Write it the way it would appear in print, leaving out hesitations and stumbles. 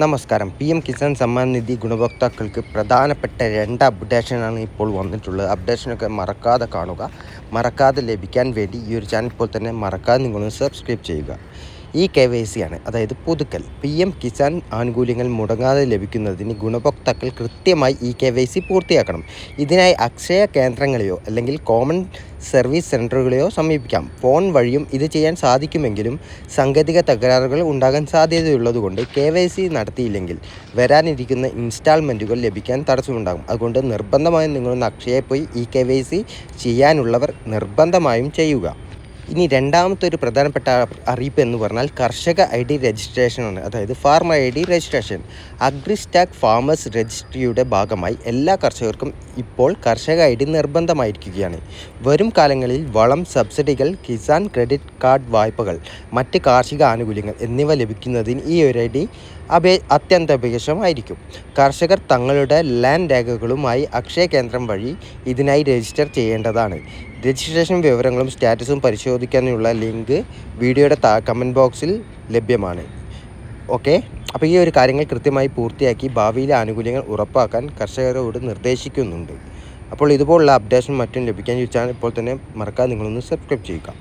നമസ്കാരം. PM കിസാൻ സമ്മാൻ നിധി ഗുണഭോക്താക്കൾക്ക് പ്രധാനപ്പെട്ട 2 അപ്ഡേഷനാണ് ഇപ്പോൾ വന്നിട്ടുള്ളത്. അപ്ഡേഷനൊക്കെ മറക്കാതെ കാണുക. മറക്കാതെ ലഭിക്കാൻ വേണ്ടി ഈ ഒരു ചാനൽ ഇപ്പോൾ തന്നെ മറക്കാതെ നിങ്ങളൊന്ന് സബ്സ്ക്രൈബ് ചെയ്യുക. KYC ആണ്, അതായത് പുതുക്കൽ. PM കിസാൻ ആനുകൂല്യങ്ങൾ മുടങ്ങാതെ ലഭിക്കുന്നതിന് ഗുണഭോക്താക്കൾ കൃത്യമായി KYC പൂർത്തിയാക്കണം. ഇതിനായി അക്ഷയ കേന്ദ്രങ്ങളെയോ അല്ലെങ്കിൽ കോമൺ സർവീസ് സെൻറ്ററുകളെയോ സമീപിക്കാം. ഫോൺ വഴിയും ഇത് ചെയ്യാൻ സാധിക്കുമെങ്കിലും സാങ്കേതിക തകരാറുകൾ ഉണ്ടാകാൻ സാധ്യതയുള്ളതുകൊണ്ട് KYC നടത്തിയില്ലെങ്കിൽ വരാനിരിക്കുന്ന ഇൻസ്റ്റാൾമെൻറ്റുകൾ ലഭിക്കാൻ തടസ്സമുണ്ടാകും. അതുകൊണ്ട് നിർബന്ധമായും നിങ്ങളൊന്ന് അക്ഷയയിൽ പോയി KYC ചെയ്യാനുള്ളവർ നിർബന്ധമായും ചെയ്യുക. ഇനി രണ്ടാമത്തെ ഒരു പ്രധാനപ്പെട്ട അറിയിപ്പ് എന്ന് പറഞ്ഞാൽ കർഷക ID രജിസ്ട്രേഷനാണ്, അതായത് farmer ID registration. Agristack farmers രജിസ്ട്രിയുടെ ഭാഗമായി എല്ലാ കർഷകർക്കും ഇപ്പോൾ കർഷക ID നിർബന്ധമായിരിക്കുകയാണ്. വരും കാലങ്ങളിൽ വളം, സബ്സിഡികൾ, കിസാൻ ക്രെഡിറ്റ് കാർഡ് വായ്പകൾ, മറ്റ് കാർഷിക ആനുകൂല്യങ്ങൾ എന്നിവ ലഭിക്കുന്നതിന് ഈ ഒരു ID അത്യന്താപേക്ഷിതമായിരിക്കും. കർഷകർ തങ്ങളുടെ ലാൻഡ് രേഖകളുമായി അക്ഷയ കേന്ദ്രം വഴി ഇതിനായി രജിസ്റ്റർ ചെയ്യേണ്ടതാണ്. രജിസ്ട്രേഷൻ വിവരങ്ങളും സ്റ്റാറ്റസും പരിശോധിക്കാനുള്ള ലിങ്ക് വീഡിയോയുടെ കമൻറ്റ് ബോക്സിൽ ലഭ്യമാണ്. ഓക്കെ, അപ്പോൾ ഈ ഒരു കാര്യങ്ങൾ കൃത്യമായി പൂർത്തിയാക്കി ഭാവിയിലെ ആനുകൂല്യങ്ങൾ ഉറപ്പാക്കാൻ കർഷകരോട് നിർദ്ദേശിക്കുന്നുണ്ട്. അപ്പോൾ ഇതുപോലുള്ള അപ്ഡേഷൻ മറ്റും ലഭിക്കാൻ ഈ ചാനൽ ഇപ്പോൾ തന്നെ മറക്കാതെ നിങ്ങളൊന്ന് സബ്സ്ക്രൈബ് ചെയ്യുക.